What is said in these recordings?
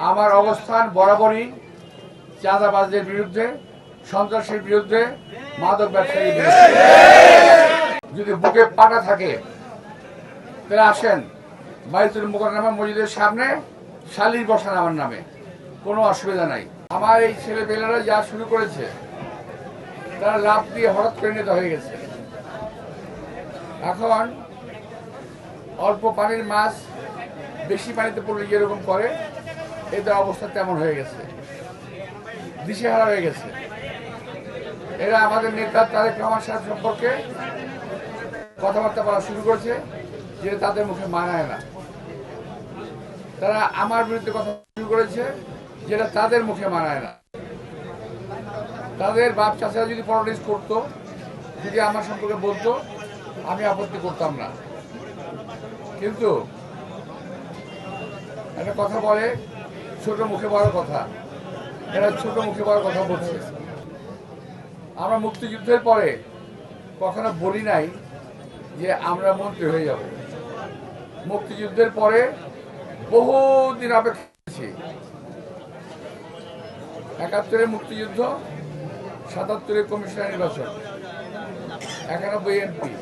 আমার অবস্থান বরাবরই চাঁদাবাজদের বিরুদ্ধে, সন্ত্রাসের বিরুদ্ধে, মাদক ব্যবসায়ীর বিরুদ্ধে। যদি বুকে পাটা থাকে তাহলে আসেন বাইতুল মুকাররমা মসজিদের সামনে শালির বসান আমার নামে, কোনো অসুবিধা নাই। আমার এই ছেলেপেলেরা যা শুরু করেছে তারা লাভ দিয়ে হঠাৎ করে নেতা হয়ে গেছে। এখন অল্প পানির মাছ বেশি পানিতে পড়লে যেরকম করে এদের অবস্থা তেমন হয়ে গেছে, দিশেহারা হয়ে গেছে। এরা আমাদের নেতা তারেক রহমান সাহেব সম্পর্কে কথাবার্তা বলা শুরু করেছে যেটা তাদের মুখে মানায় না। তারা আমার বিরুদ্ধে কথা শুরু করেছে যেটা তাদের মুখে মানায় না। তাদের বাপ চাচারা যদি পলিটিক্স করতো, যদি আমার সম্পর্কে বলতো, আমি আপত্তি করতাম না। কিন্তু একটা কথা বলে ছোট মুখে বড় কথা, এরা ছোট মুখে বড় কথা বলছে। আমরা মুক্তিযুদ্ধের পরে কখনো বলি নাই যে আমরা মন্ত্রী হয়ে যাব। মুক্তিযুদ্ধের পরে বহুদিন অপেক্ষা করেছি। ৭১ মুক্তিযুদ্ধ, ৭৭ কমিশনার নির্বাচন, ৯১ এমপি,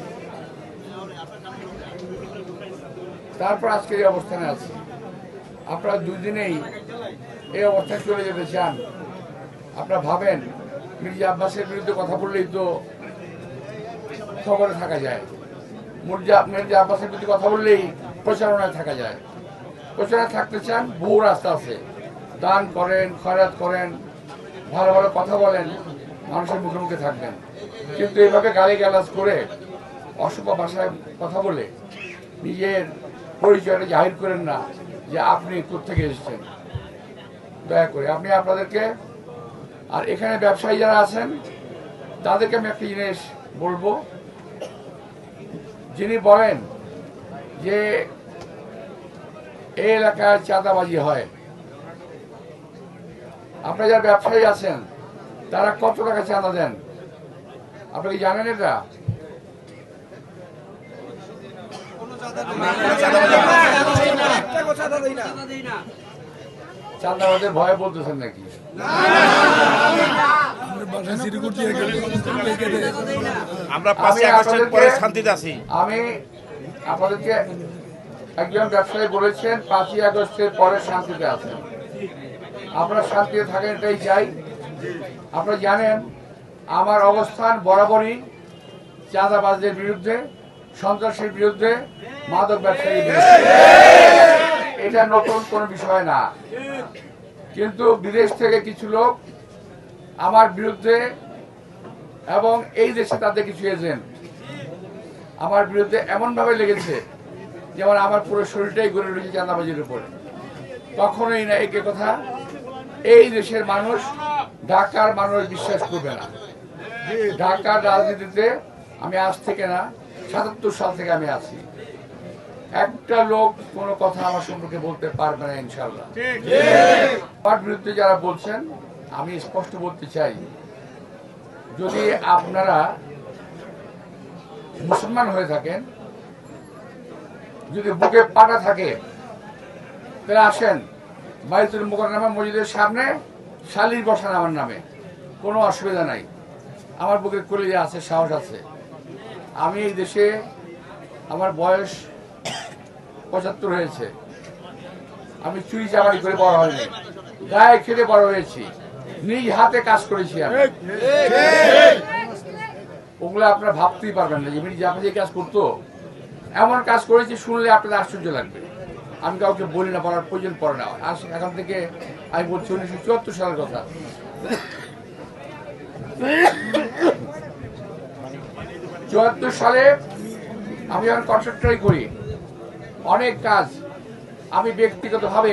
তারপর আজকের এই অবস্থানে আছি। আপনারা দুদিনেই এই অবস্থায় চলে যেতে চান? আপনারা ভাবেন মির্জা আব্বাসের বিরুদ্ধে কথা বললেই তো খবরে থাকা যায়, মির্জা আব্বাসের বিরুদ্ধে কথা বললেই প্রচারণায় থাকা যায়। প্রচারণায় থাকতে চান, বহু রাস্তা আছে। দান করেন, খয়রাত করেন, ভালো ভালো কথা বলেন, মানুষের মুখে মুখে থাকবেন। কিন্তু এইভাবে গালিগালাজ করে অশুভ ভাষায় কথা বলে নিজের পরিচয়টা জাহির করেন না যে আপনি কোত্থেকে এসেছেন। দয়া করে আপনি আপনাদেরকে, আর এখানে ব্যবসায়ী যারা আছেন তাদেরকে আমি একটা জিনিস বলবো, যিনি বলেন যে এই এলাকায় চাঁদাবাজি হয়, আপনারা যারা ব্যবসায়ী আছেন তারা কত টাকা চাঁদা দেন আপনি কি জানেন? এটা চাঁদাবাজের ভয়ে বলতেছেন নাকি? আমি আপনাদেরকে, একজন ব্যবসায়ী বলেছেন ৫ই আগস্টের পরে শান্তিতে আছেন। আপনারা শান্তিতে থাকেন, এটাই চাই। আপনারা জানেন আমার অবস্থান বরাবরই চাঁদাবাজদের বিরুদ্ধে, সন্ত্রাসের বিরুদ্ধে, মাদক ব্যবসায়ীর বিরুদ্ধে। এটা নতুন কোনো বিষয় না। কিন্তু বিদেশ থেকে কিছু লোক আমার বিরুদ্ধে এবং এই দেশে তাদের কিছু এজেন্ট আমার বিরুদ্ধে এমনভাবে লেগেছে যেমন আমার পুরো শরীরটাই গড়ে রয়েছে চাঁদাবাজির উপরে। কখনোই না একে কথা এই দেশের মানুষ, ঢাকার মানুষ বিশ্বাস করবে না। ঢাকার রাজনীতিতে আমি আজ থেকে না, ৭৭ সাল থেকে আমি আছি। একটা লোক কোনো কথা আমার সম্পর্কে বলতে পারবে না ইনশাআল্লাহ। আমার বিরুদ্ধে যারা বলছেন, আমি স্পষ্ট বলতে চাই, যদি আপনারা মুসলমান হয়ে থাকেন, যদি বুকে পাটা থাকে তাহলে আসেন বাইতুল মুকাররমা মসজিদের সামনে শালির বসান আমার নামে, কোনো অসুবিধা নাই। আমার বুকের কলিজা আছে, সাহস আছে। আমি এই দেশে, আমার বয়স ৭৫ হয়েছে। আমি চুরি চামারি করে বড় হয়নি, গায়ে খেটে বড় হয়েছি, নিজ হাতে কাজ করেছি আমি। ওগুলো আপনারা ভাবতেই পারবেন না যে মির্জা আব্বাস যে কাজ করতো, এমন কাজ করেছি শুনলে আপনাদের আশ্চর্য লাগবে। আমি কাউকে বলি না, বলার প্রয়োজন পড়ে না। এখন থেকে আমি বলছি ১৯৭৪ সালের কথা। ৭৪ সালে আমি যখন কন্ট্রাক্টরি করি, অনেক কাজ আমি ব্যক্তিগতভাবে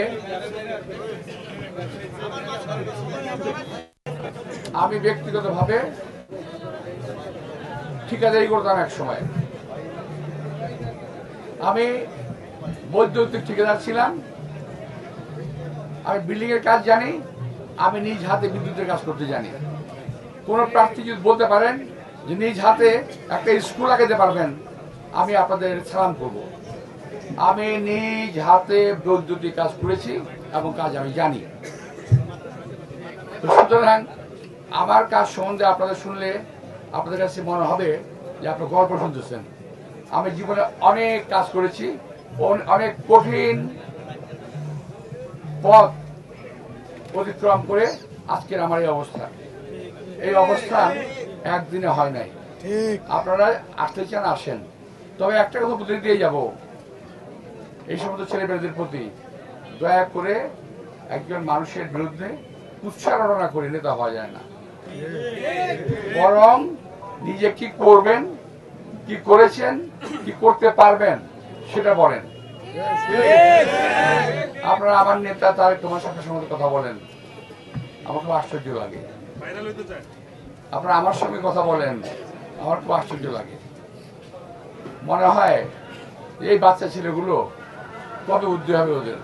ঠিকাদারি করতাম। এক সময় আমি বৈদ্যুতিক ঠিকাদার ছিলাম। আমি বিল্ডিং এর কাজ জানি, আমি নিজ হাতে বিদ্যুতের কাজ করতে জানি। কোন প্রার্থী যদি বলতে পারেন যে নিজ হাতে একটা স্কুল লাগাতে পারবেন, আমি আপনাদের সালাম করব। আমি নিজ হাতে বৈদ্যুতিক কাজ করেছি এবং কাজ আমি জানি। সুতরাং আমার কাজ সম্বন্ধে আপনাদের শুনলে আপনাদের কাছে মনে হবে যে আপনার গল্প শুনতেছেন। আমি জীবনে অনেক কাজ করেছি, অনেক কঠিন পথ অতিক্রম করে আজকের আমার এই অবস্থা। এই অবস্থান একদিনে হয় নাই। আপনারা আসতে চান আসেন, তবে একটা কথা বলে দিয়ে যাব, এই সমস্ত ছেলেমেয়েদের প্রতি দয়া করে একজন মানুষের বিরুদ্ধে উচ্চারণা করে নেতা হওয়া যায় না। বরং নিজে কি করবেন, কি করেছেন, কি করতে পারবেন সেটা বলেন। আপনারা আমার নেতা তারেক রহমান সাহেবের সঙ্গে কথা বলেন, আমার খুব আশ্চর্য লাগে। আপনারা আমার সঙ্গে কথা বলেন, আমার খুব আশ্চর্য লাগে। মনে হয় এই বাচ্চা ছেলেগুলো কত উদ্যোগ হবে, ওদের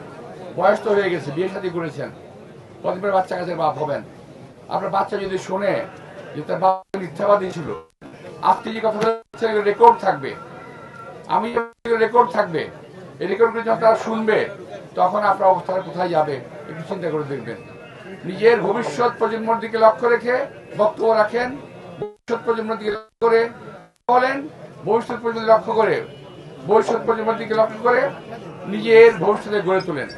বয়স তো হয়ে গেছে, বিয়ে শাদী করেছেন, কতদিন পরে বাচ্চা কাছের বাপ হবেন। আপনার বাচ্চা যদি শোনে যে তার বাবা মিথ্যাবাদী ছিল, আজকে যে কথা রেকর্ড থাকবে, আমি রেকর্ড থাকবে, এই রেকর্ডগুলো যখন তারা শুনবে তখন আপনার অবস্থাটা কোথায় যাবে একটু চিন্তা করে দেখবেন। নিজের ভবিষ্যৎ প্রজন্মের দিকে লক্ষ্য রেখে বক্তব্য রাখেন, ভবিষ্যৎ প্রজন্মের দিকে লক্ষ্য করে বলেন, ভবিষ্যৎ প্রজন্মের দিকে লক্ষ্য করে নিজের ভবিষ্যতে গড়ে তোলেন।